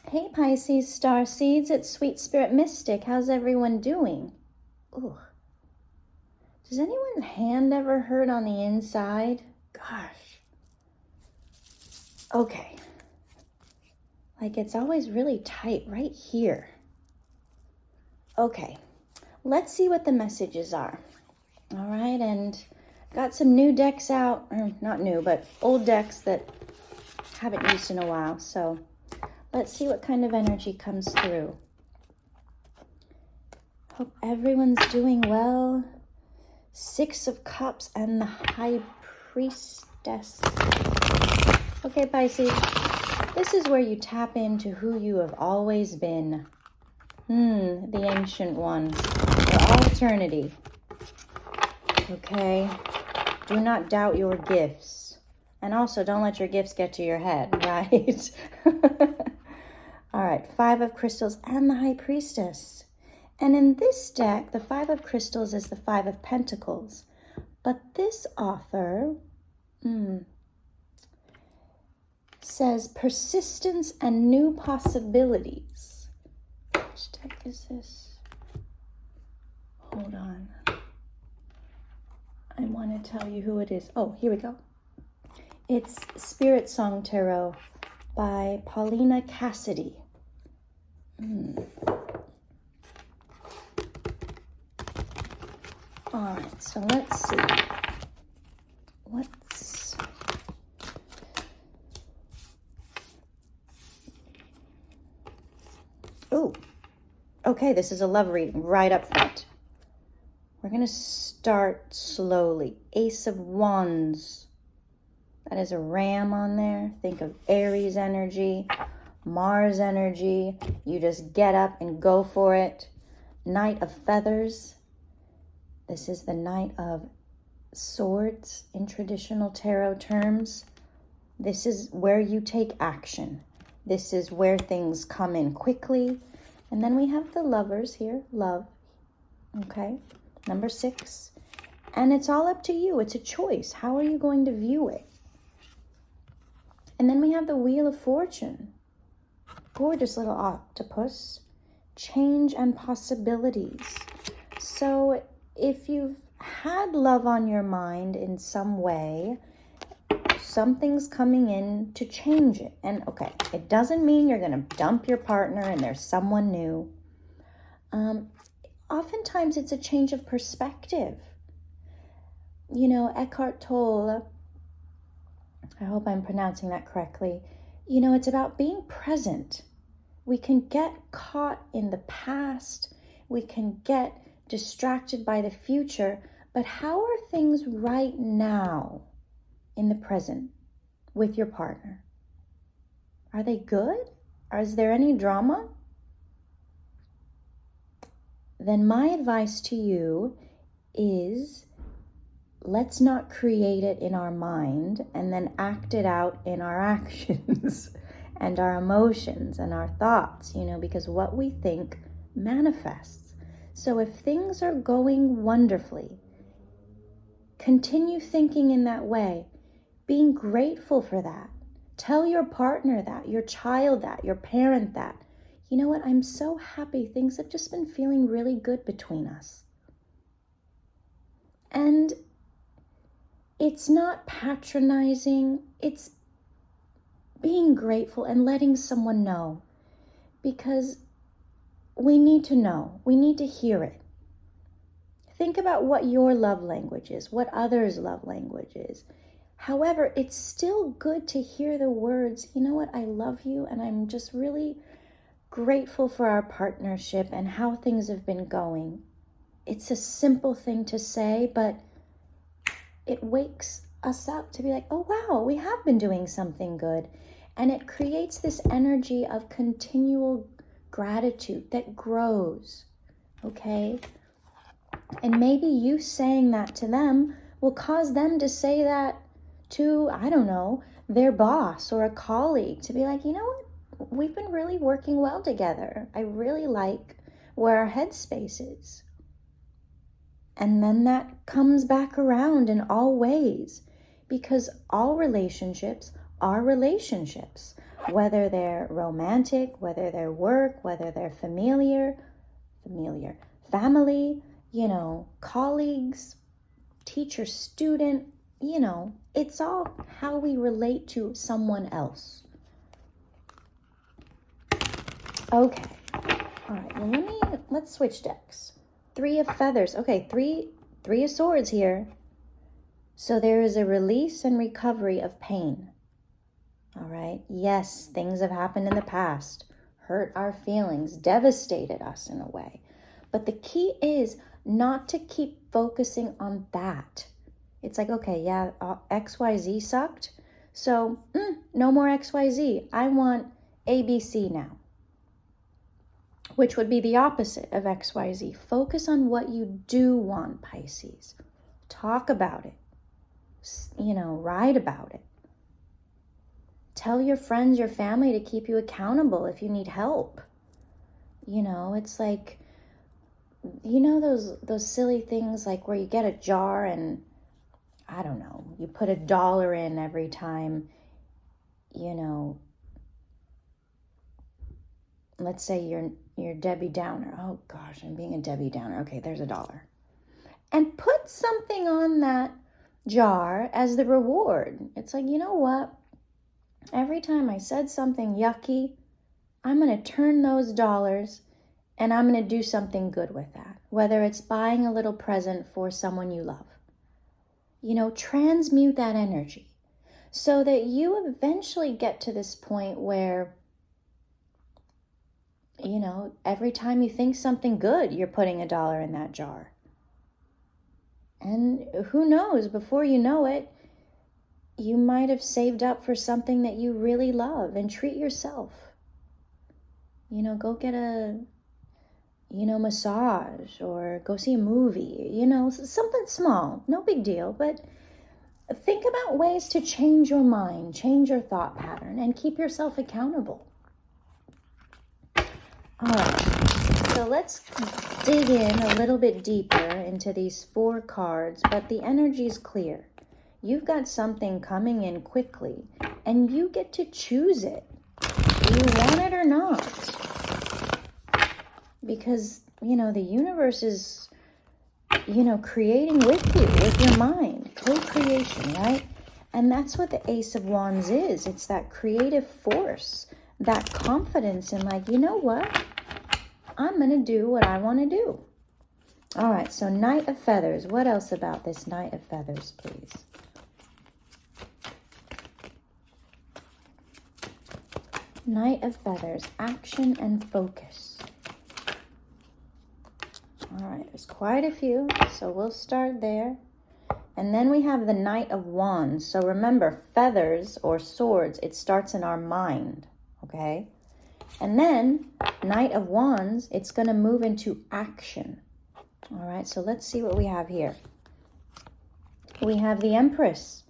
Hey Pisces star seeds, it's Sweet Spirit Mystic. How's everyone doing? Ooh. Does anyone's hand ever hurt on the inside? Gosh. Okay. Like it's always really tight right here. Okay. Let's see what the messages are. All right, and got some new decks out, or not new, but old decks that haven't used in a while. So let's see what kind of energy comes through. Hope everyone's doing well. 6 of Cups and the High Priestess. Okay, Pisces, this is where you tap into who you have always been. The Ancient One, for all eternity. Okay, do not doubt your gifts. And also, don't let your gifts get to your head, right? All right, 5 of Crystals and the High Priestess. And in this deck, the 5 of Crystals is the 5 of Pentacles. But this author says persistence and new possibilities. Which deck is this? Hold on. I want to tell you who it is. Oh, here we go. It's Spirit Song Tarot by Paulina Cassidy. All right, so let's see. Oh, okay, this is a love reading right up front. We're going to start slowly. Ace of Wands. That is a ram on there. Think of Aries energy, Mars energy. You just get up and go for it. Knight of Feathers. This is the Knight of Swords in traditional tarot terms. This is where you take action. This is where things come in quickly. And then we have the Lovers here, love. Okay, number 6. And it's all up to you. It's a choice. How are you going to view it? And then we have the Wheel of Fortune. Gorgeous little octopus. Change and possibilities. So if you've had love on your mind in some way, something's coming in to change it. And okay, it doesn't mean you're going to dump your partner and there's someone new. Oftentimes it's a change of perspective. You know, Eckhart Tolle, I hope I'm pronouncing that correctly. You know, it's about being present. We can get caught in the past. We can get distracted by the future. But how are things right now in the present with your partner? Are they good? Or is there any drama? Then my advice to you is let's not create it in our mind and then act it out in our actions and our emotions and our thoughts, you know, because what we think manifests. So if things are going wonderfully, continue thinking in that way, being grateful for that. Tell your partner that, your child that, your parent that. You know what? I'm so happy. Things have just been feeling really good between us. And it's not patronizing. It's being grateful and letting someone know. Because we need to know. We need to hear it. Think about what your love language is, what others' love language is. However, it's still good to hear the words, you know what, I love you and I'm just really grateful for our partnership and how things have been going. It's a simple thing to say, but it wakes us up to be like, oh wow, we have been doing something good. And it creates this energy of continual gratitude that grows, okay? And maybe you saying that to them will cause them to say that to, I don't know, their boss or a colleague, to be like, you know what, we've been really working well together. I really like where our headspace is. And then that comes back around in all ways, because all relationships are relationships. whether they're romantic, whether they're work, whether they're family, colleagues, teacher, student, it's all how we relate to someone else. Okay. All right. Well, let's switch decks. 3 of feathers. Okay, three of swords here. So there is a release and recovery of pain. All right. Yes, things have happened in the past, hurt our feelings, devastated us in a way. But the key is not to keep focusing on that. It's like, okay, yeah, XYZ sucked. So no more XYZ. I want ABC now, which would be the opposite of XYZ. Focus on what you do want, Pisces. Talk about it. Write about it. Tell your friends, your family to keep you accountable if you need help. It's like, those silly things like where you get a jar and, I don't know, you put $1 in every time, let's say you're Debbie Downer. Oh gosh, I'm being a Debbie Downer. Okay, there's $1. And put something on that jar as the reward. It's like, you know what? Every time I said something yucky, I'm going to turn those dollars and I'm going to do something good with that. Whether it's buying a little present for someone you love. Transmute that energy so that you eventually get to this point where, every time you think something good, you're putting $1 in that jar. And who knows, before you know it, you might have saved up for something that you really love. And treat yourself. Go get a, massage, or go see a movie, something small, no big deal. But think about ways to change your mind, change your thought pattern, and keep yourself accountable. All right, so let's dig in a little bit deeper into these 4 cards, but the energy is clear. You've got something coming in quickly, and you get to choose it. Do you want it or not? Because, the universe is, creating with you, with your mind. Co-creation, right? And that's what the Ace of Wands is. It's that creative force, that confidence in like, you know what? I'm going to do what I want to do. All right, so Knight of Feathers. What else about this Knight of Feathers, please? Knight of Feathers, action and focus. All right, there's quite a few, so we'll start there. And then we have the Knight of Wands. So remember, feathers or swords, it starts in our mind, okay? And then Knight of Wands, it's going to move into action. All right, so let's see what we have here. We have the Empress.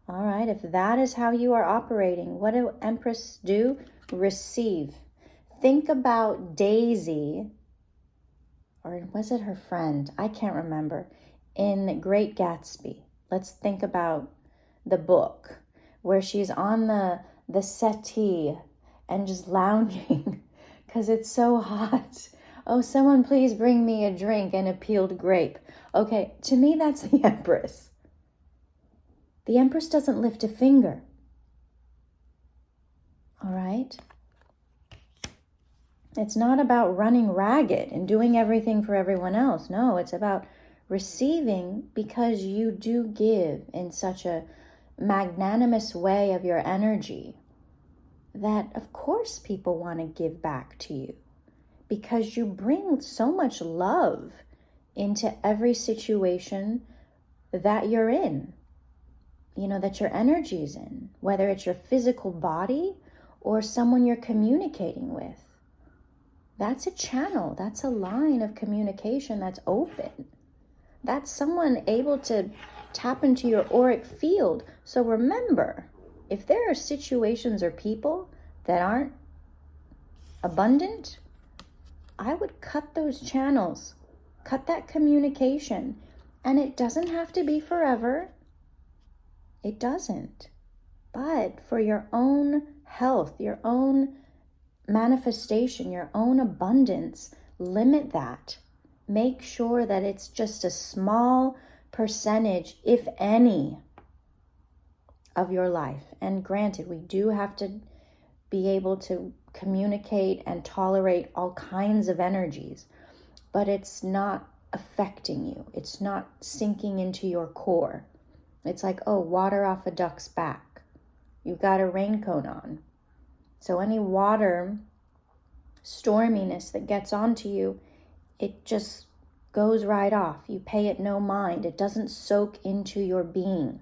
All right, if that is how you are operating, what do Empress do? Receive. Think about Daisy, or was it her friend? I can't remember. In Great Gatsby. Let's think about the book where she's on the settee and just lounging because it's so hot. Oh, someone please bring me a drink and a peeled grape. Okay, to me, that's the Empress. The Empress doesn't lift a finger. All right? It's not about running ragged and doing everything for everyone else. No, it's about receiving because you do give in such a magnanimous way of your energy that, of course, people want to give back to you because you bring so much love into every situation that you're in. That your energy's in, whether it's your physical body or someone you're communicating with. That's a channel. That's a line of communication that's open. That's someone able to tap into your auric field. So remember, if there are situations or people that aren't abundant, I would cut those channels, cut that communication. And it doesn't have to be forever. It doesn't. But for your own health, your own manifestation, your own abundance, limit that. Make sure that it's just a small percentage, if any, of your life. And granted, we do have to be able to communicate and tolerate all kinds of energies, but it's not affecting you. It's not sinking into your core. It's like, oh, water off a duck's back. You've got a raincoat on. So any water storminess that gets onto you, it just goes right off. You pay it no mind. It doesn't soak into your being.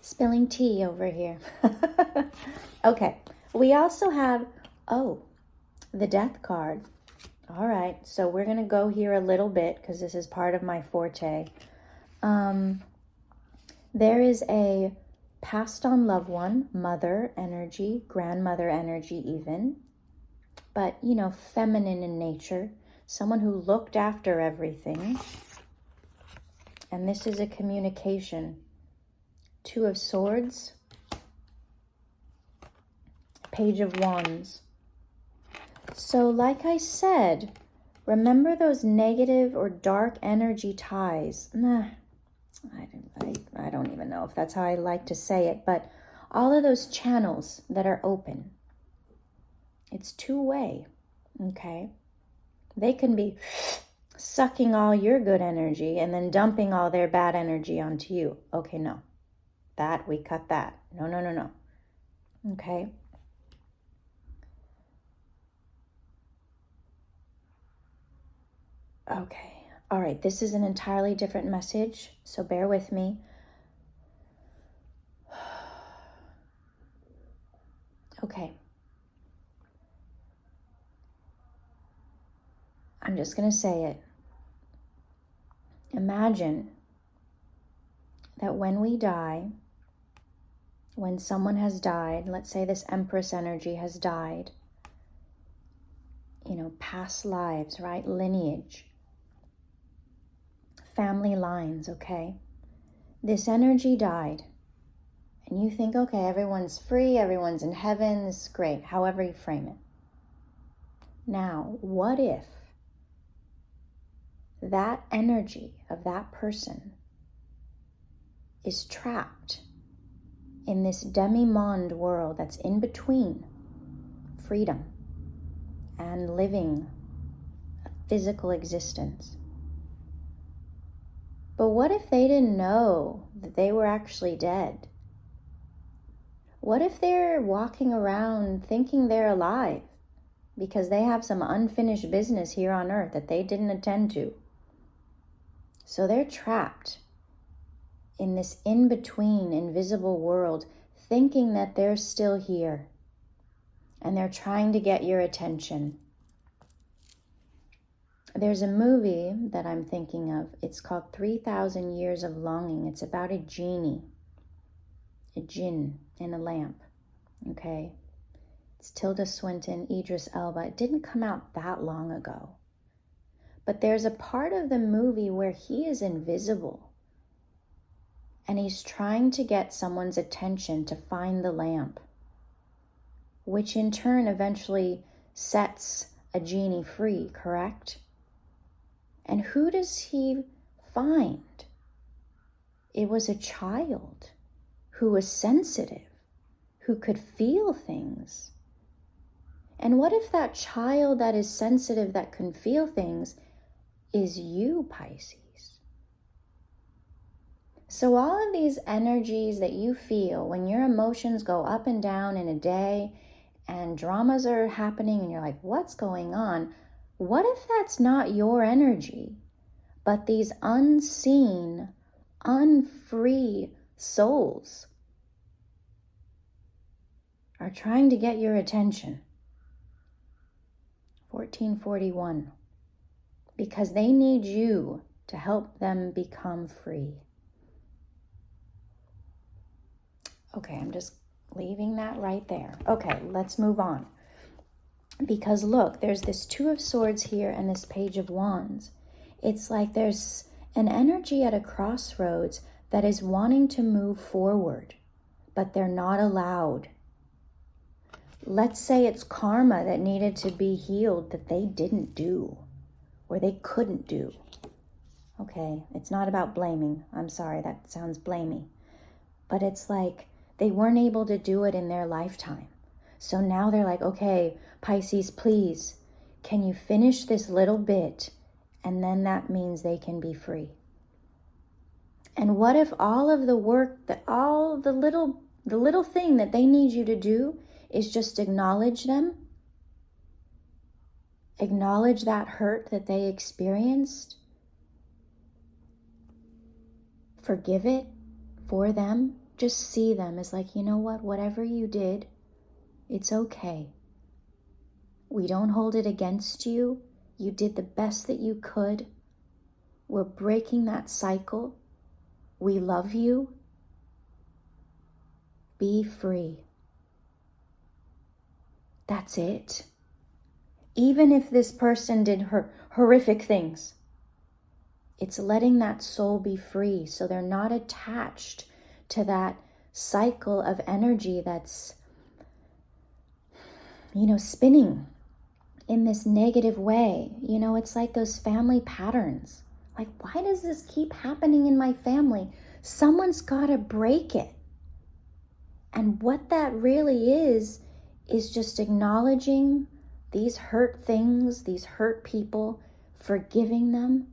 Spilling tea over here. Okay, we also have, the death card. All right, so we're going to go here a little bit because this is part of my forte. There is a passed on loved one, mother energy, grandmother energy even, but, feminine in nature, someone who looked after everything. And this is a communication. Two of Swords, Page of Wands. So like I said, remember those negative or dark energy ties. I don't even know if that's how I like to say it, but all of those channels that are open. It's two-way, okay? They can be sucking all your good energy and then dumping all their bad energy onto you. Okay, no. We cut that. No. Okay. Okay. All right. This is an entirely different message, so bear with me. Okay. I'm just going to say it. Imagine that when we die, when someone has died, let's say this Empress energy has died, past lives, right? Lineage, family lines, okay? This energy died. And you think, okay, everyone's free, everyone's in heaven, this is great, however you frame it. Now, what if that energy of that person is trapped in this demi-monde world that's in between freedom and living a physical existence? But what if they didn't know that they were actually dead? What if they're walking around thinking they're alive because they have some unfinished business here on earth that they didn't attend to? So they're trapped in this in-between invisible world, thinking that they're still here, and they're trying to get your attention. There's a movie that I'm thinking of. It's called 3,000 Years of Longing. It's about a genie, a jinn in a lamp, okay? It's Tilda Swinton, Idris Elba. It didn't come out that long ago. But there's a part of the movie where he is invisible, and he's trying to get someone's attention to find the lamp, which in turn eventually sets a genie free, correct? And who does he find? It was a child who was sensitive, who could feel things. And what if that child that is sensitive, that can feel things, is you, Pisces? So all of these energies that you feel when your emotions go up and down in a day and dramas are happening and you're like, what's going on? What if that's not your energy, but these unseen, unfree souls are trying to get your attention? 1441. Because they need you to help them become free. Okay, I'm just leaving that right there. Okay, let's move on. Because look, there's this Two of Swords here and this Page of Wands. It's like there's an energy at a crossroads that is wanting to move forward, but they're not allowed. Let's say it's karma that needed to be healed that they didn't do, or they couldn't do. Okay, it's not about blaming. I'm sorry, that sounds blamey. But it's like they weren't able to do it in their lifetime. So now they're like, okay, Pisces, please, can you finish this little bit? And then that means they can be free. And what if all of the work, the little thing that they need you to do is just acknowledge them? Acknowledge that hurt that they experienced. Forgive it for them. Just see them as like, you know what, whatever you did, it's okay. We don't hold it against you. You did the best that you could. We're breaking that cycle. We love you. Be free. That's it. Even if this person did horrific things, it's letting that soul be free so they're not attached to that cycle of energy that's, spinning in this negative way. It's like those family patterns. Like, why does this keep happening in my family? Someone's got to break it. And what that really is just acknowledging these hurt things, these hurt people, forgiving them,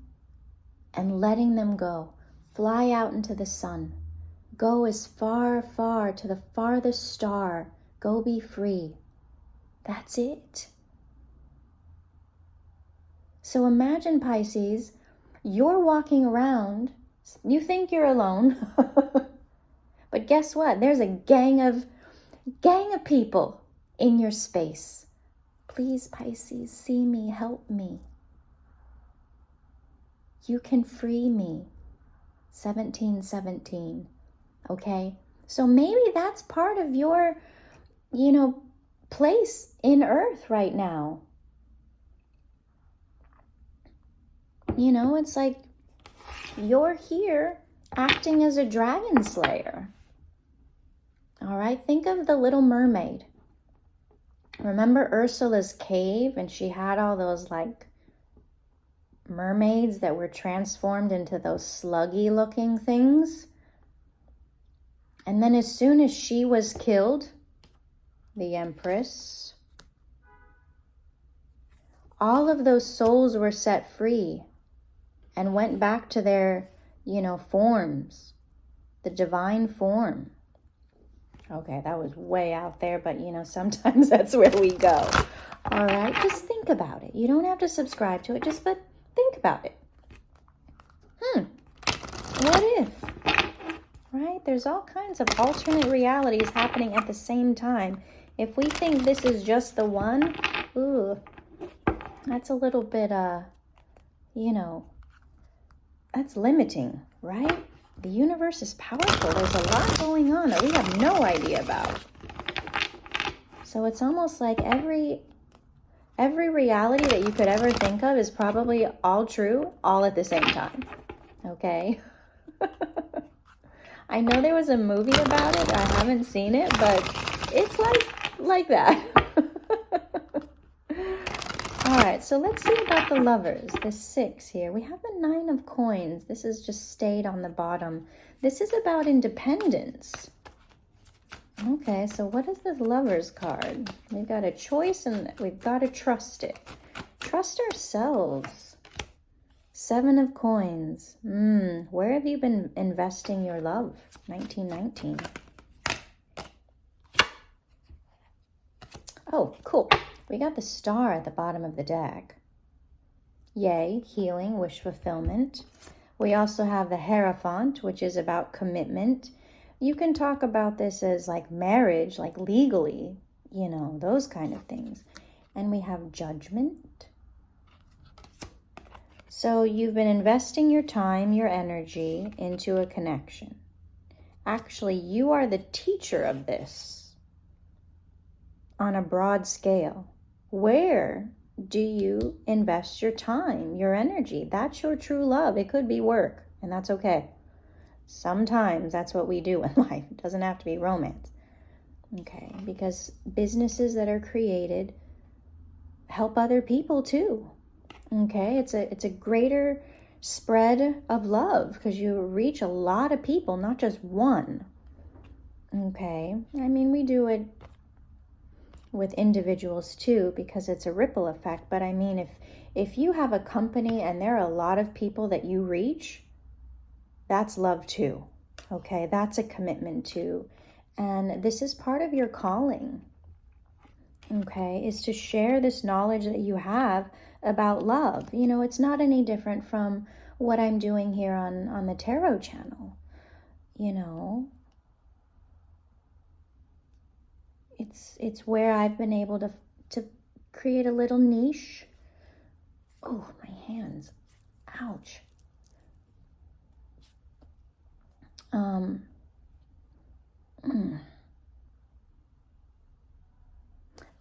and letting them go. Fly out into the sun. Go as far, far to the farthest star. Go be free. That's it. So imagine, Pisces, you're walking around, you think you're alone, but guess what? There's a gang of people in your space. Please, Pisces, see me, help me. You can free me. 1717. Okay? So maybe that's part of your, place in Earth right now. It's like you're here acting as a dragon slayer. All right? Think of the Little Mermaid. Remember Ursula's cave, and she had all those mermaids that were transformed into those sluggy looking things? And then as soon as she was killed, the Empress, all of those souls were set free and went back to their, forms, the divine form. Okay, that was way out there, but sometimes that's where we go. All right, just think about it. You don't have to subscribe to it, but think about it. What if? Right? There's all kinds of alternate realities happening at the same time. If we think this is just the one, that's a little bit, that's limiting, right? The universe is powerful. There's a lot going on that we have no idea about. So it's almost like every reality that you could ever think of is probably all true, all at the same time. Okay? I know there was a movie about it. I haven't seen it, but it's like that. All right, so let's see about the Lovers, the 6 here. We have the 9 of Coins. This has just stayed on the bottom. This is about independence. Okay, so what is this Lovers card? We've got a choice and we've got to trust it. Trust ourselves. 7 of Coins. Where have you been investing your love? 1919. Oh, cool. We got the Star at the bottom of the deck. Yay, healing, wish fulfillment. We also have the Hierophant, which is about commitment. You can talk about this as like marriage, like legally, those kind of things. And we have Judgment. So you've been investing your time, your energy into a connection. Actually, you are the teacher of this on a broad scale. Where do you invest your time, your energy? That's your true love. It could be work, and that's okay. Sometimes that's what we do in life. It doesn't have to be romance. Okay, because businesses that are created help other people too. Okay, it's a greater spread of love because you reach a lot of people, not just one. Okay, I mean, we do it with individuals too because it's a ripple effect, but I mean, if you have a company and there are a lot of people that you reach, that's love too. Okay, that's a commitment too. And this is part of your calling. Okay, is to share this knowledge that you have about love. You know, it's not any different from what I'm doing here on the Tarot channel. You know, it's where I've been able to create a little niche. Oh, my hands. Ouch.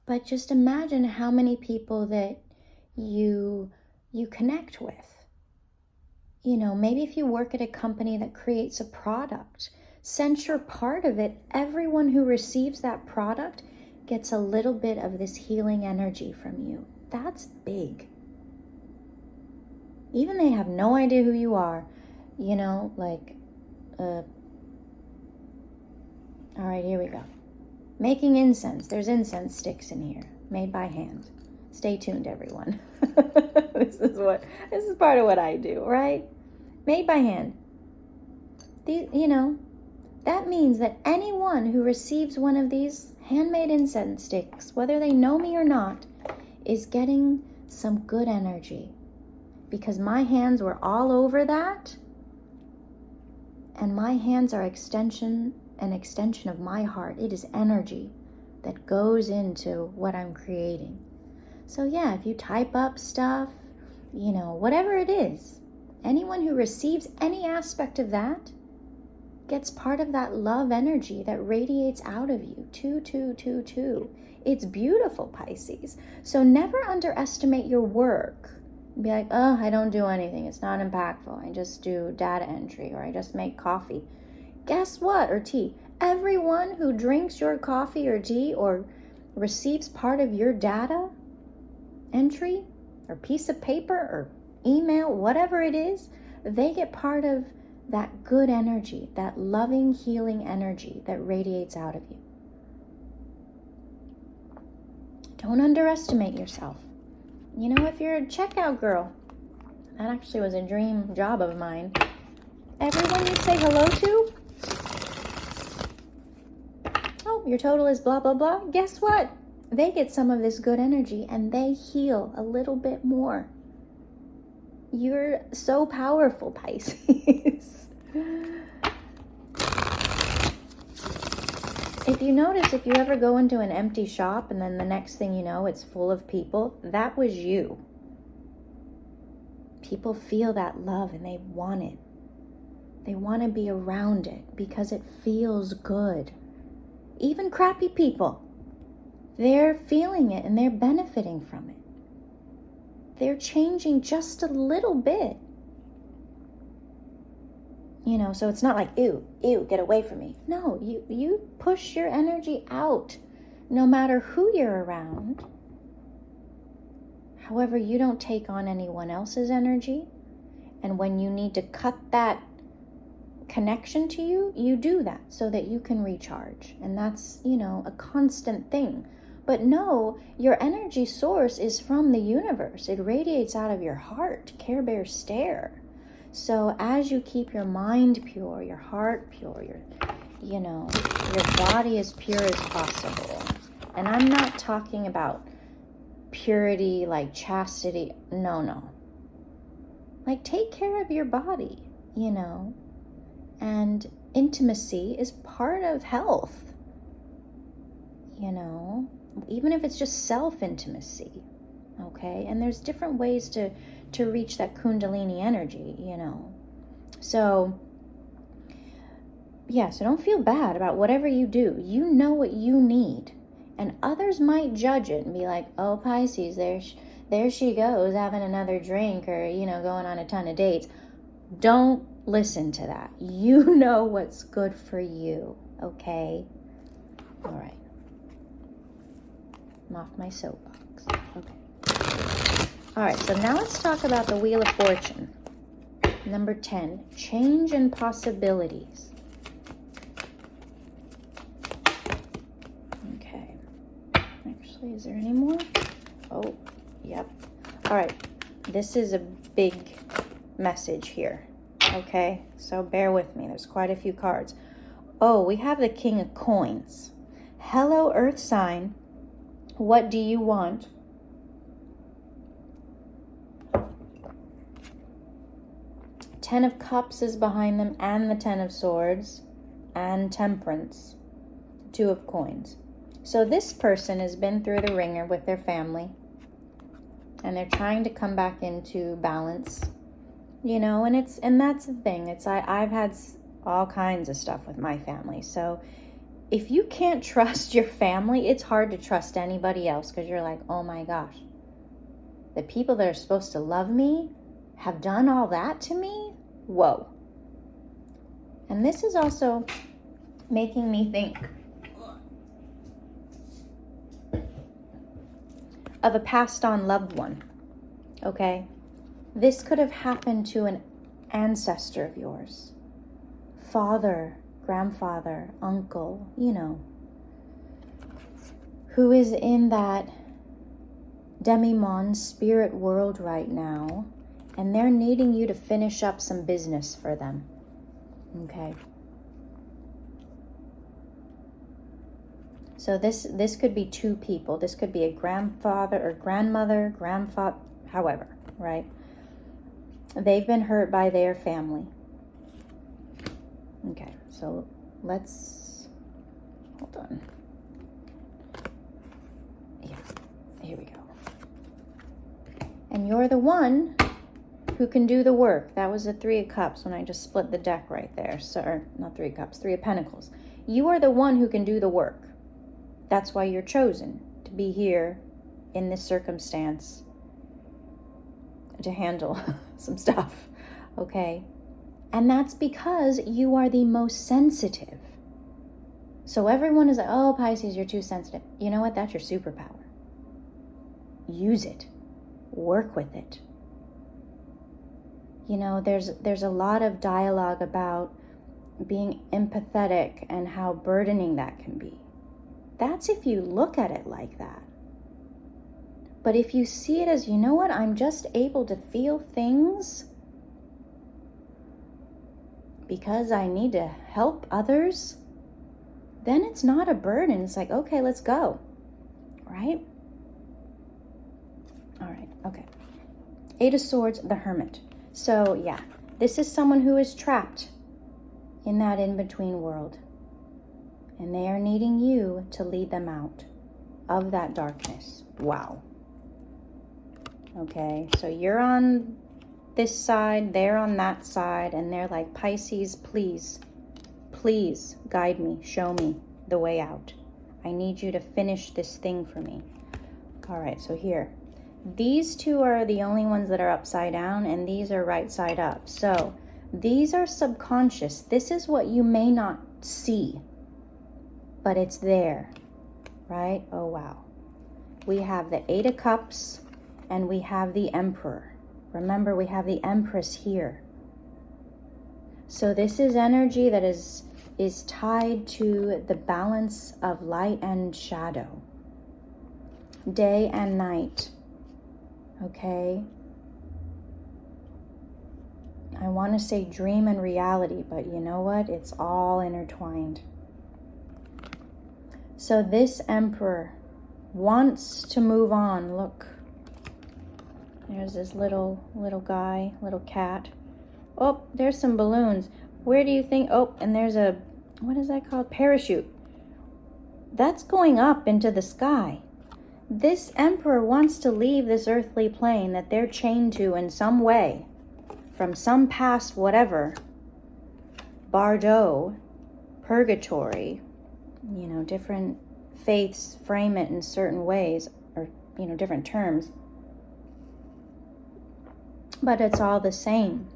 But just imagine how many people that you connect with. You know, maybe if you work at a company that creates a product, since you're part of it, everyone who receives that product gets a little bit of this healing energy from you. That's big. Even they have no idea who you are, you know, like, all right, here we go. Making incense. There's incense sticks in here, made by hand. Stay tuned, everyone. This is part of what I do, right? Made by hand. You know, that means that anyone who receives one of these handmade incense sticks, whether they know me or not, is getting some good energy. Because my hands were all over that, and my hands are an extension of my heart. It is energy that goes into what I'm creating. So yeah, if you type up stuff, you know, whatever it is, anyone who receives any aspect of that gets part of that love energy that radiates out of you. 2. It's beautiful, Pisces. So never underestimate your work. Be like, oh, I don't do anything. It's not impactful. I just do data entry, or I just make coffee. Guess what? Or tea. Everyone who drinks your coffee or tea or receives part of your data entry or piece of paper or email, whatever it is, they get part of that good energy, that loving, healing energy that radiates out of you. Don't underestimate yourself. You know, if you're a checkout girl, that actually was a dream job of mine. Everyone you say hello to, oh, your total is blah, blah, blah. Guess what? They get some of this good energy and they heal a little bit more. You're so powerful, Pisces. If you notice, if you ever go into an empty shop and then the next thing you know, it's full of people, that was you. People feel that love and they want it. They want to be around it because it feels good. Even crappy people, they're feeling it and they're benefiting from it. They're changing just a little bit. You know, so it's not like, ew, get away from me. No, you push your energy out no matter who you're around. However, you don't take on anyone else's energy. And when you need to cut that connection to you, you do that so that you can recharge. And that's, you know, a constant thing. But no, your energy source is from the universe. It radiates out of your heart. Care Bear stare. So as you keep your mind pure, your heart pure, your body as pure as possible. And I'm not talking about purity like chastity. No. Like, take care of your body, you know. And intimacy is part of health, you know, even if it's just self-intimacy, okay? And there's different ways to reach that kundalini energy, you know. So, yeah, so don't feel bad about whatever you do. You know what you need. And others might judge it and be like, oh, Pisces, there she goes having another drink, or, going on a ton of dates. Don't listen to that. You know what's good for you, okay? All right. I'm off my soapbox. Okay. All right, so now let's talk about the Wheel of Fortune. Number 10, change and possibilities. Okay. Actually, is there any more? Oh, yep. All right. This is a big message here. Okay, so bear with me. There's quite a few cards. Oh, we have the King of Coins. Hello, Earth sign. What do you want? Ten of Cups is behind them, and the Ten of Swords, and Temperance. Two of Coins. So this person has been through the ringer with their family, and they're trying to come back into balance. And that's the thing. I've had all kinds of stuff with my family. So if you can't trust your family, it's hard to trust anybody else, because you're like, oh my gosh, the people that are supposed to love me have done all that to me? Whoa. And this is also making me think of a passed on loved one. Okay? This could have happened to an ancestor of yours. Father, grandfather, uncle, who is in that demi-monde spirit world right now, and they're needing you to finish up some business for them. Okay. So this could be two people. This could be a grandfather or grandmother, grandfather, however, right? They've been hurt by their family. Okay, so hold on. Yeah, here we go. And you're the one who can do the work. That was the Three of Cups when I just split the deck right there. So, not Three of Cups, Three of Pentacles. You are the one who can do the work. That's why you're chosen to be here in this circumstance to handle some stuff, okay? And that's because you are the most sensitive. So everyone is like, oh, Pisces, you're too sensitive. You know what? That's your superpower. Use it. Work with it. There's a lot of dialogue about being empathetic and how burdening that can be. That's if you look at it like that. But if you see it as, you know what, I'm just able to feel things because I need to help others, then it's not a burden. It's like, okay, let's go. Right? All right, okay. Eight of Swords, the Hermit. So, yeah, this is someone who is trapped in that in-between world. And they are needing you to lead them out of that darkness. Wow. Okay, so you're on this side, they're on that side, and they're like, Pisces, please guide me, show me the way out. I need you to finish this thing for me. All right, so here. These two are the only ones that are upside down, and these are right side up. So these are subconscious. This is what you may not see, but it's there, right? Oh, wow. We have the Eight of Cups, and we have the Emperor. Remember, we have the Empress here. So this is energy that is tied to the balance of light and shadow, day and night. Okay? I want to say dream and reality, but you know what? It's all intertwined. So this Emperor wants to move on. Look. There's this little guy, little cat. Oh, there's some balloons. Where do you think? Oh, and there's a, what is that called? Parachute. That's going up into the sky. This Emperor wants to leave this earthly plane that they're chained to in some way, from some past whatever, Bardo, purgatory, different faiths frame it in certain ways, or, different terms. But it's all the same.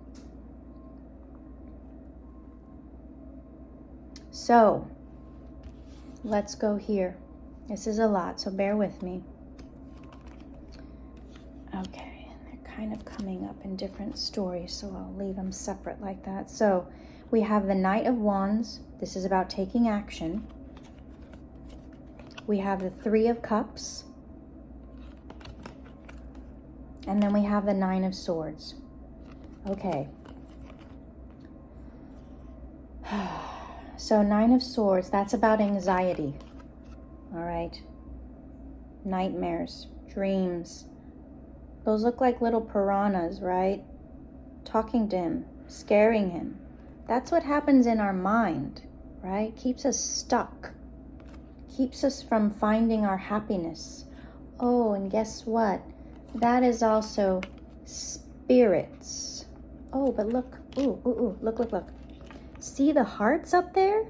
So, let's go here. This is a lot, so bear with me. Okay, they're kind of coming up in different stories, so I'll leave them separate like that. So, we have the Knight of Wands. This is about taking action. We have the Three of Cups. And then we have the Nine of Swords. Okay. So Nine of Swords, that's about anxiety. All right. Nightmares, dreams. Those look like little piranhas, right? Talking to him, scaring him. That's what happens in our mind, right? Keeps us stuck. Keeps us from finding our happiness. Oh, and guess what? That is also spirits. Oh, but look. Ooh, look. See the hearts up there?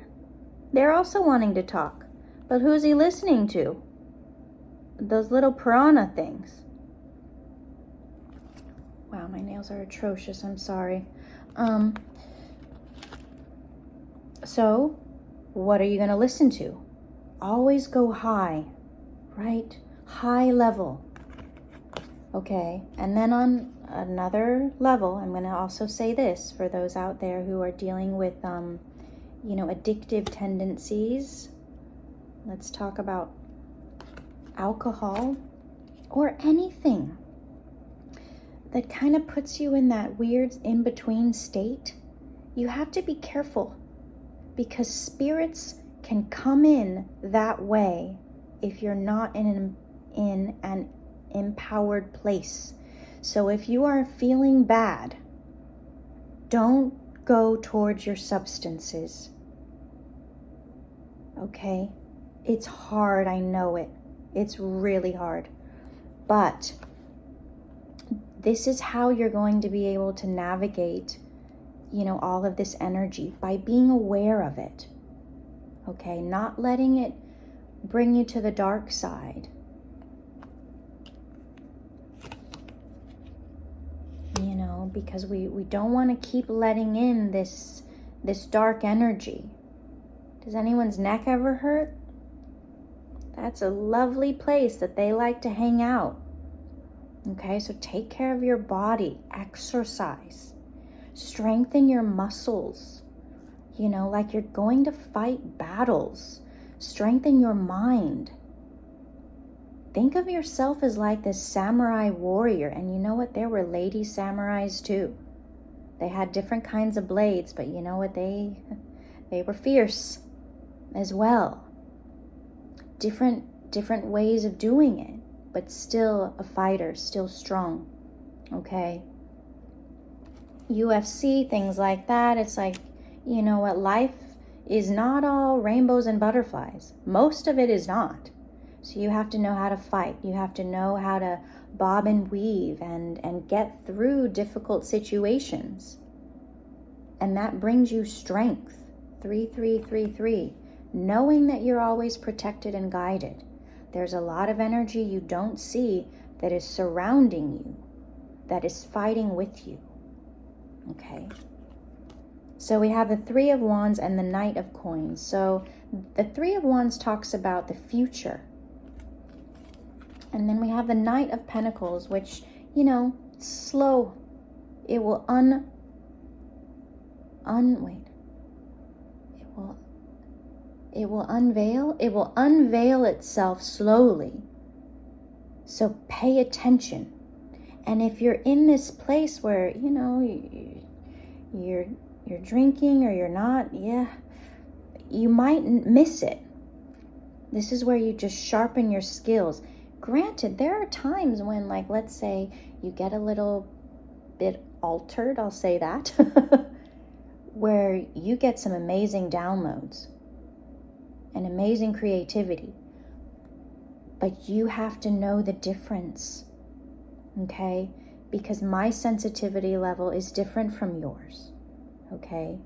They're also wanting to talk. But who's he listening to? Those little piranha things. Wow, my nails are atrocious. I'm sorry. So, what are you going to listen to? Always go high, right? High level. Okay, and then on another level, I'm going to also say this for those out there who are dealing with, addictive tendencies. Let's talk about alcohol or anything that kind of puts you in that weird in-between state. You have to be careful because spirits can come in that way if you're not in an empowered place. So if you are feeling bad, don't go towards your substances. Okay? It's hard, I know it. It's really hard. But this is how you're going to be able to navigate, all of this energy by being aware of it. Okay? Not letting it bring you to the dark side. Because we don't want to keep letting in this dark energy. Does anyone's neck ever hurt? That's a lovely place that they like to hang out. Okay, so take care of your body, exercise, strengthen your muscles, like you're going to fight battles, strengthen your mind. Think of yourself as like this samurai warrior. And you know what? There were lady samurais too. They had different kinds of blades, but you know what? They were fierce as well. Different ways of doing it, but still a fighter, still strong. Okay? UFC, things like that. It's like, you know what? Life is not all rainbows and butterflies. Most of it is not. So you have to know how to fight. You have to know how to bob and weave and get through difficult situations. And that brings you strength. 3-3-3-3. Knowing that you're always protected and guided. There's a lot of energy you don't see that is surrounding you, that is fighting with you. Okay? So we have the Three of Wands and the Knight of Coins. So the Three of Wands talks about the future. And then we have the Knight of Pentacles, which, slow. It will It will unveil itself slowly. So pay attention. And if you're in this place where, you're drinking or you're not, you might miss it. This is where you just sharpen your skills. Granted, there are times when, like, let's say you get a little bit altered, I'll say that, where you get some amazing downloads and amazing creativity. But you have to know the difference, okay? Because my sensitivity level is different from yours, okay?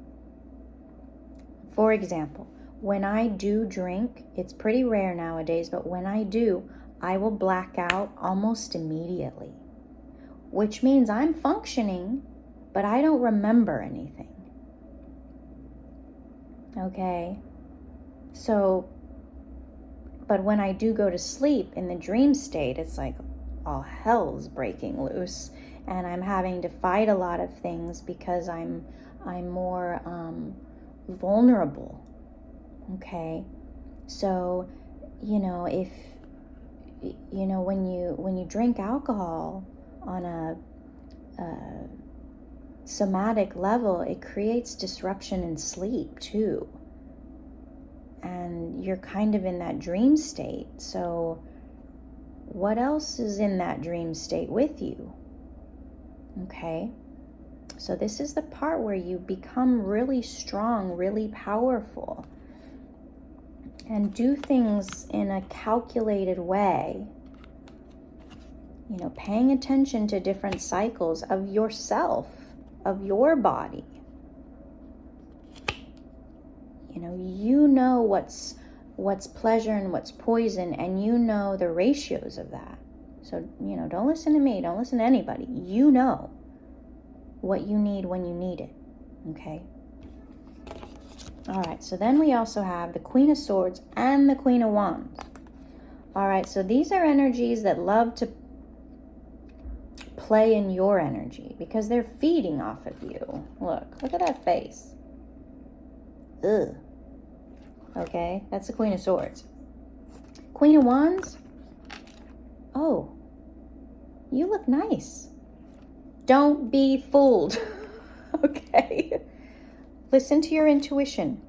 For example, when I do drink, it's pretty rare nowadays, but when I do, I will black out almost immediately, which means I'm functioning, but I don't remember anything. Okay? So, but when I do go to sleep in the dream state, it's like all hell's breaking loose, and I'm having to fight a lot of things because I'm more vulnerable. Okay, so if when you drink alcohol on a somatic level, it creates disruption in sleep too, and you're kind of in that dream state. So what else is in that dream state with you? Okay, so this is the part where you become really strong, really powerful, and do things in a calculated way, paying attention to different cycles of yourself, of your body. You know what's pleasure and what's poison, and you know the ratios of that. So, don't listen to me, don't listen to anybody. You know what you need when you need it, okay? All right, so then we also have the Queen of Swords and the Queen of Wands. All right, so these are energies that love to play in your energy because they're feeding off of you. Look at that face. Ugh. Okay, that's the Queen of Swords. Queen of Wands. Oh, you look nice. Don't be fooled. Okay? Listen to your intuition.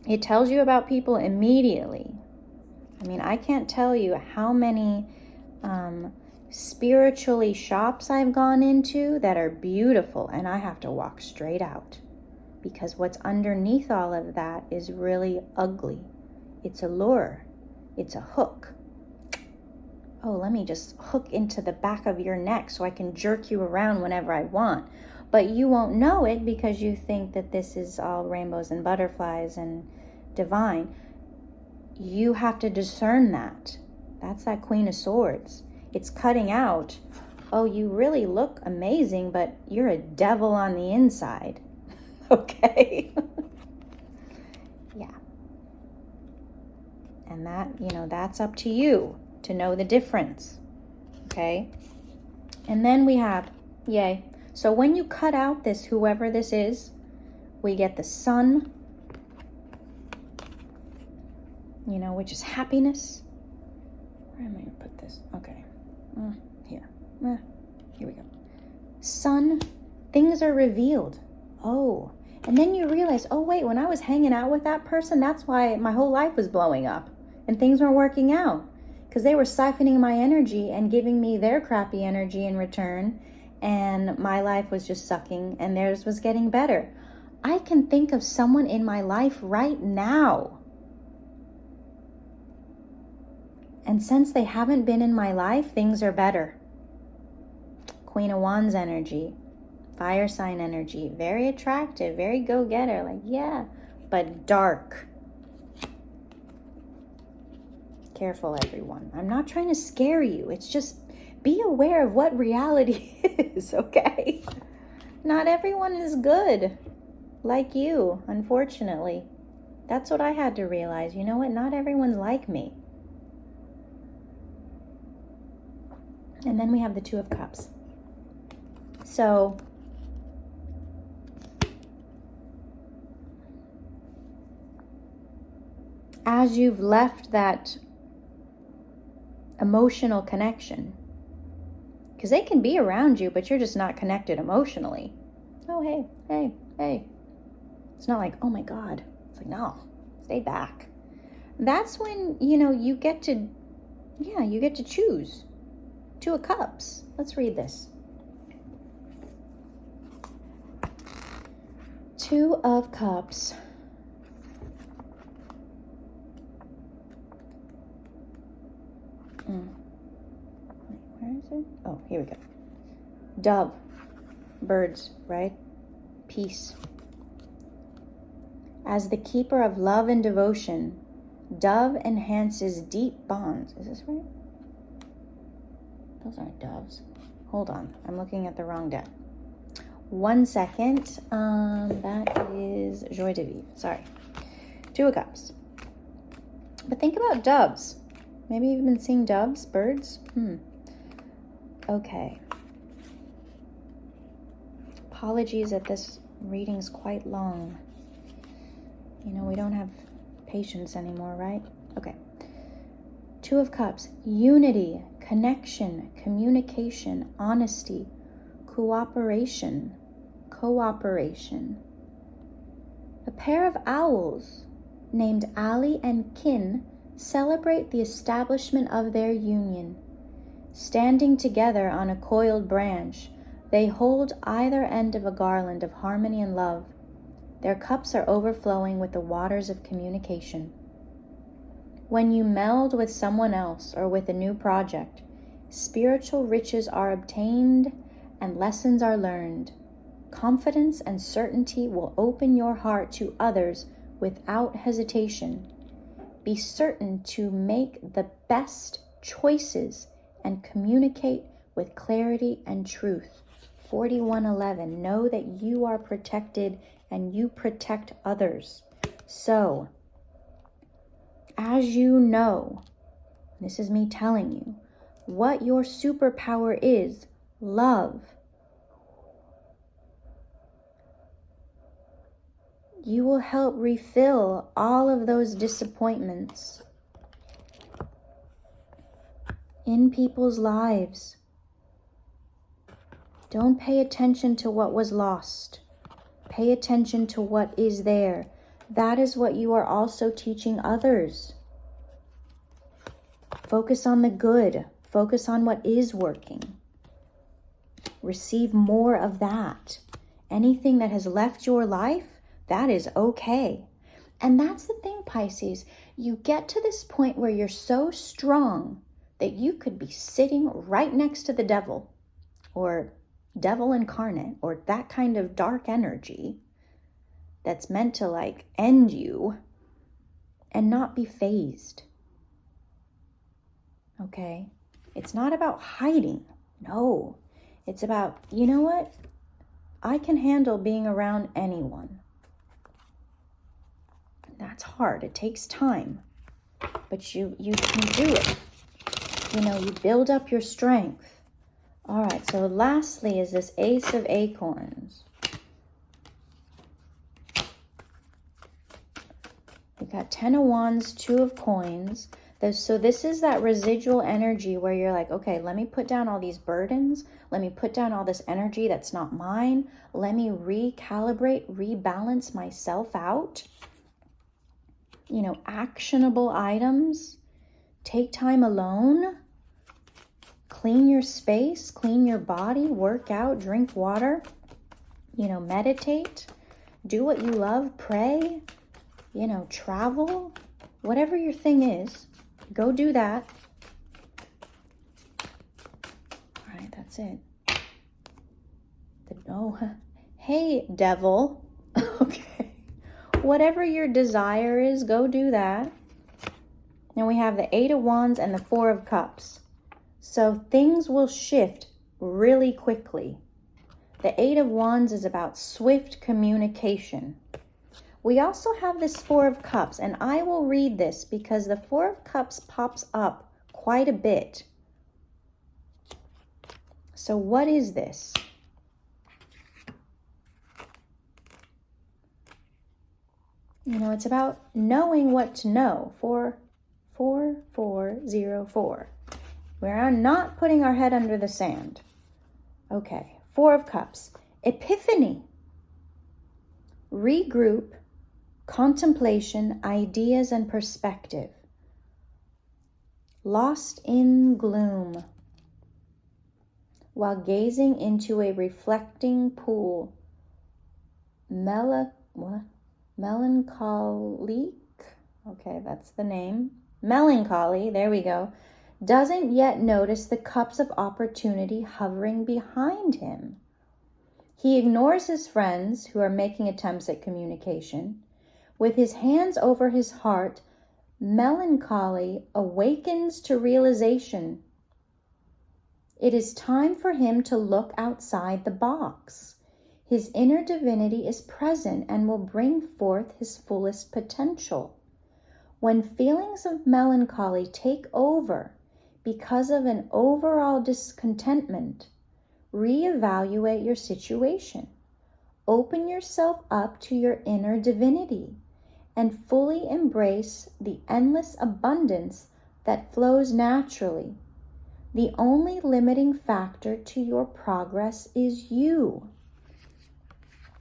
It tells you about people immediately. I mean, I can't tell you how many spiritually shops I've gone into that are beautiful, and I have to walk straight out because what's underneath all of that is really ugly. It's a lure. It's a hook. Oh, let me just hook into the back of your neck so I can jerk you around whenever I want. But you won't know it because you think that this is all rainbows and butterflies and divine. You have to discern that. That's that Queen of Swords. It's cutting out, oh, you really look amazing, but you're a devil on the inside. Okay? Yeah. And that, that's up to you to know the difference. Okay? And then we have, yay. So when you cut out this, whoever this is, we get the Sun, which is happiness. Where am I going to put this? Okay. Here. Here we go. Sun, things are revealed. Oh, and then you realize, oh wait, when I was hanging out with that person, that's why my whole life was blowing up and things weren't working out, because they were siphoning my energy and giving me their crappy energy in return, and my life was just sucking and theirs was getting better. I can think of someone in my life right now, and since they haven't been in my life, things are better. Queen of Wands energy, fire sign energy, very attractive, very go-getter, like, yeah, but dark. Careful, everyone. I'm not trying to scare you. It's just be aware of what reality is, okay? Not everyone is good like you, unfortunately. That's what I had to realize. You know what? Not everyone's like me. And then we have the Two of Cups. So, as you've left that emotional connection, because they can be around you, but you're just not connected emotionally. Oh, hey. It's not like, oh my God. It's like, no, stay back. That's when, you get to choose. Two of Cups. Let's read this. Two of Cups. Where is it? Oh, here we go. Dove. Birds, right? Peace. As the keeper of love and devotion, dove enhances deep bonds. Is this right? Those aren't doves. Hold on. I'm looking at the wrong deck. 1 second. That is Joie de Vivre. Sorry. 2 of Cups. But think about doves. Maybe you've been seeing doves, birds. Okay. Apologies that this reading's quite long. You know, we don't have patience anymore, right? Okay. 2 of Cups. Unity, connection, communication, honesty, cooperation. A pair of owls named Ali and Kin celebrate the establishment of their union. Standing together on a coiled branch, they hold either end of a garland of harmony and love. Their cups are overflowing with the waters of communication. When you meld with someone else or with a new project, spiritual riches are obtained and lessons are learned. Confidence and certainty will open your heart to others without hesitation. Be certain to make the best choices and communicate with clarity and truth. 4111. Know that you are protected and you protect others. So, as you know, this is me telling you, what your superpower is, love. You will help refill all of those disappointments in people's lives. Don't pay attention to what was lost. Pay attention to what is there. That is what you are also teaching others. Focus on the good. Focus on what is working. Receive more of that. Anything that has left your life, that is okay. And that's the thing, Pisces. You get to this point where you're so strong that you could be sitting right next to the devil or devil incarnate or that kind of dark energy that's meant to like end you and not be fazed. Okay? It's not about hiding. No. It's about, you know what? I can handle being around anyone. That's hard. It takes time. But you can do it. You know, you build up your strength. All right, so lastly is this Ace of Acorns. We got 10 of Wands, 2 of Coins. So this is that residual energy where you're like, okay, let me put down all these burdens. Let me put down all this energy that's not mine. Let me recalibrate, rebalance myself out. You know, actionable items. Take time alone. Clean your space, clean your body, work out, drink water. You know, meditate. Do what you love, pray. You know, travel. Whatever your thing is, go do that. All right, that's it. Hey, devil. Okay. Whatever your desire is, go do that. Now we have the 8 of Wands and the 4 of Cups. So things will shift really quickly. The 8 of Wands is about swift communication. We also have this 4 of Cups, and I will read this because the 4 of Cups pops up quite a bit. So what is this? You know, it's about knowing what to know. 4404. We're not putting our head under the sand. Okay, 4 of Cups. Epiphany. Regroup, contemplation, ideas, and perspective. Lost in gloom. While gazing into a reflecting pool. Melancholic. Okay, that's the name. Melancholy, there we go. Doesn't yet notice the cups of opportunity hovering behind him. He ignores his friends who are making attempts at communication. With his hands over his heart, melancholy awakens to realization. It is time for him to look outside the box. His inner divinity is present and will bring forth his fullest potential. When feelings of melancholy take over because of an overall discontentment, reevaluate your situation. Open yourself up to your inner divinity and fully embrace the endless abundance that flows naturally. The only limiting factor to your progress is you.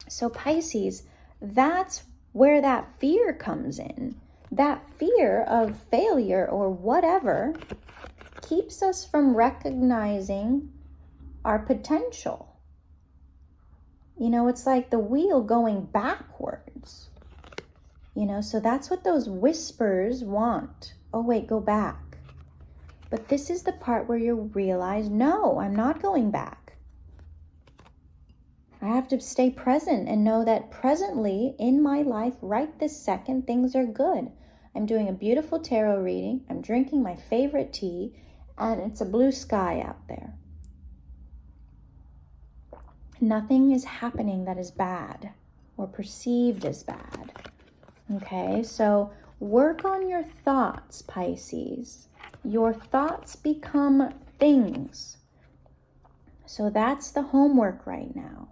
So Pisces, that's where that fear comes in. That fear of failure or whatever keeps us from recognizing our potential. You know, it's like the wheel going backwards. You know, so that's what those whispers want. Oh, wait, go back. But this is the part where you realize, no, I'm not going back. I have to stay present and know that presently in my life, right this second, things are good. I'm doing a beautiful tarot reading. I'm drinking my favorite tea, and it's a blue sky out there. Nothing is happening that is bad or perceived as bad. Okay, so work on your thoughts, Pisces. Your thoughts become things. So that's the homework right now.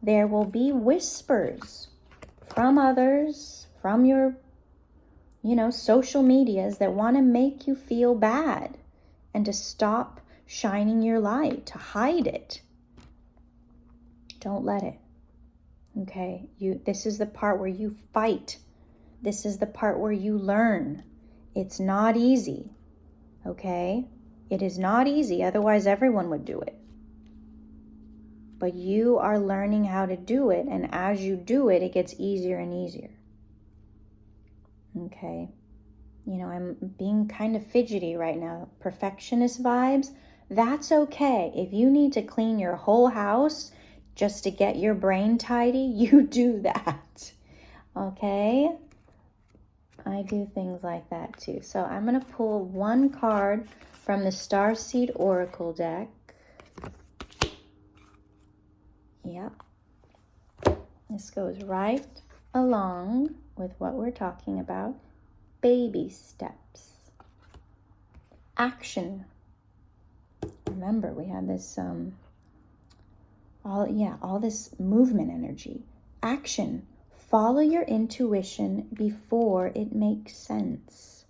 There will be whispers from others, from your, social medias that want to make you feel bad and to stop shining your light, to hide it. Don't let it. Okay, this is the part where you fight. This is the part where you learn. It's not easy. Okay? It is not easy, otherwise everyone would do it. But you are learning how to do it, and as you do it, it gets easier and easier. Okay? I'm being kind of fidgety right now. Perfectionist vibes, that's okay. If you need to clean your whole house just to get your brain tidy, you do that. Okay? I do things like that too. So I'm going to pull one card from the Starseed Oracle deck. Yep. This goes right along with what we're talking about. Baby steps. Action. Remember, we had this, all this movement energy. Action. Follow your intuition before it makes sense.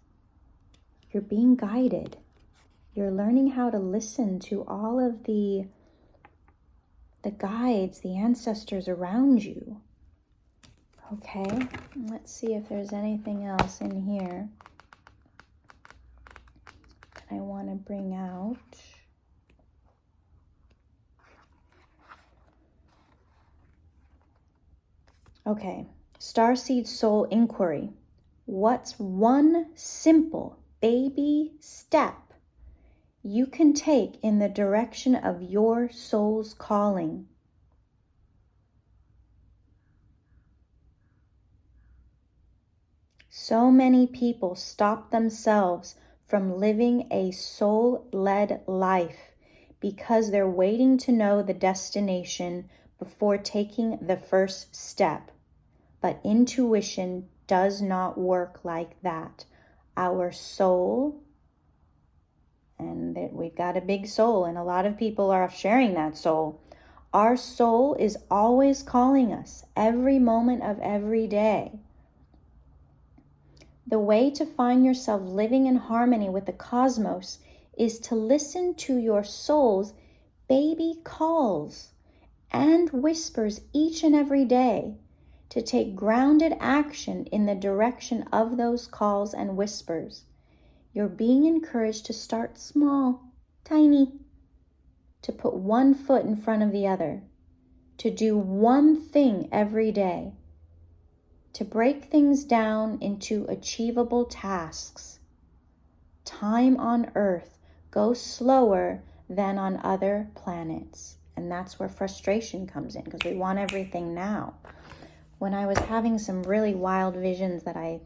You're being guided. You're learning how to listen to all of the guides, the ancestors around you. Okay, let's see if there's anything else in here that I want to bring out. Okay, Starseed Soul Inquiry. What's one simple baby step you can take in the direction of your soul's calling? So many people stop themselves from living a soul-led life because they're waiting to know the destination before taking the first step. But intuition does not work like that. Our soul, and that we've got a big soul, and a lot of people are sharing that soul. Our soul is always calling us every moment of every day. The way to find yourself living in harmony with the cosmos is to listen to your soul's baby calls and whispers each and every day, to take grounded action in the direction of those calls and whispers. You're being encouraged to start small, tiny, to put one foot in front of the other, to do one thing every day, to break things down into achievable tasks. Time on Earth goes slower than on other planets, and that's where frustration comes in, because we want everything now. when I was having some really wild visions that I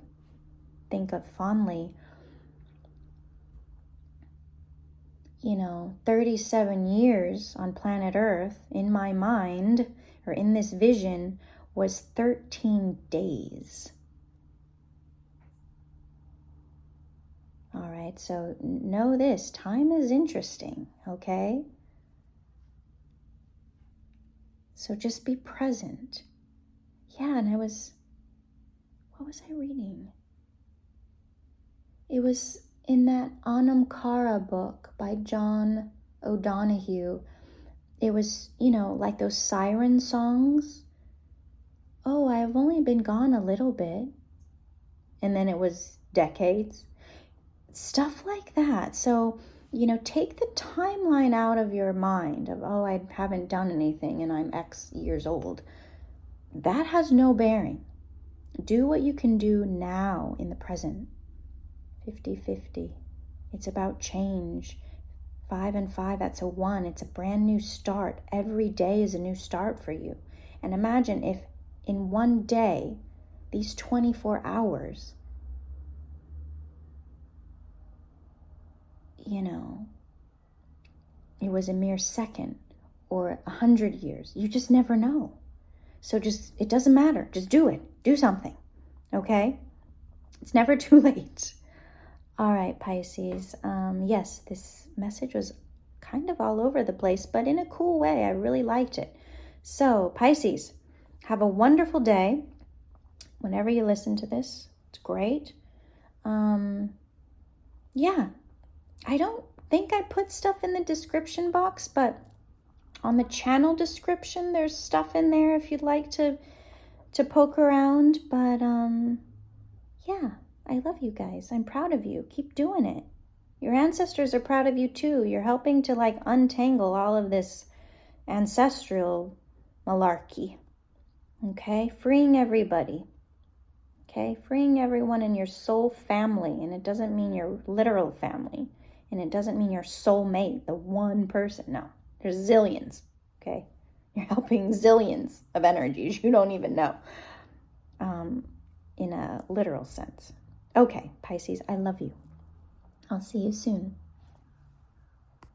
think of fondly, 37 years on planet Earth in my mind, or in this vision, was 13 days. All right, so know this, time is interesting, okay? So just be present. Yeah, and what was I reading? It was in that Anam Cara book by John O'Donohue. It was, like those siren songs. Oh, I've only been gone a little bit. And then it was decades. Stuff like that. So, take the timeline out of your mind of, oh, I haven't done anything and I'm X years old. That has no bearing. Do what you can do now in the present. 50-50. It's about change. 5 and 5, that's a 1. It's a brand new start. Every day is a new start for you. And imagine if in one day, these 24 hours, it was a mere second or 100 years. You just never know. So it doesn't matter. Just do it. Do something. Okay? It's never too late. All right, Pisces. Yes, this message was kind of all over the place, but in a cool way. I really liked it. So, Pisces, have a wonderful day. Whenever you listen to this, it's great. Yeah, I don't think I put stuff in the description box, but on the channel description, there's stuff in there if you'd like to poke around. But yeah, I love you guys. I'm proud of you. Keep doing it. Your ancestors are proud of you too. You're helping to untangle all of this ancestral malarkey. Okay? Freeing everybody. Okay? Freeing everyone in your soul family. And it doesn't mean your literal family. And it doesn't mean your soulmate, the one person. No. There's zillions. Okay? You're helping zillions of energies you don't even know. In a literal sense. Okay, Pisces, I love you. I'll see you soon.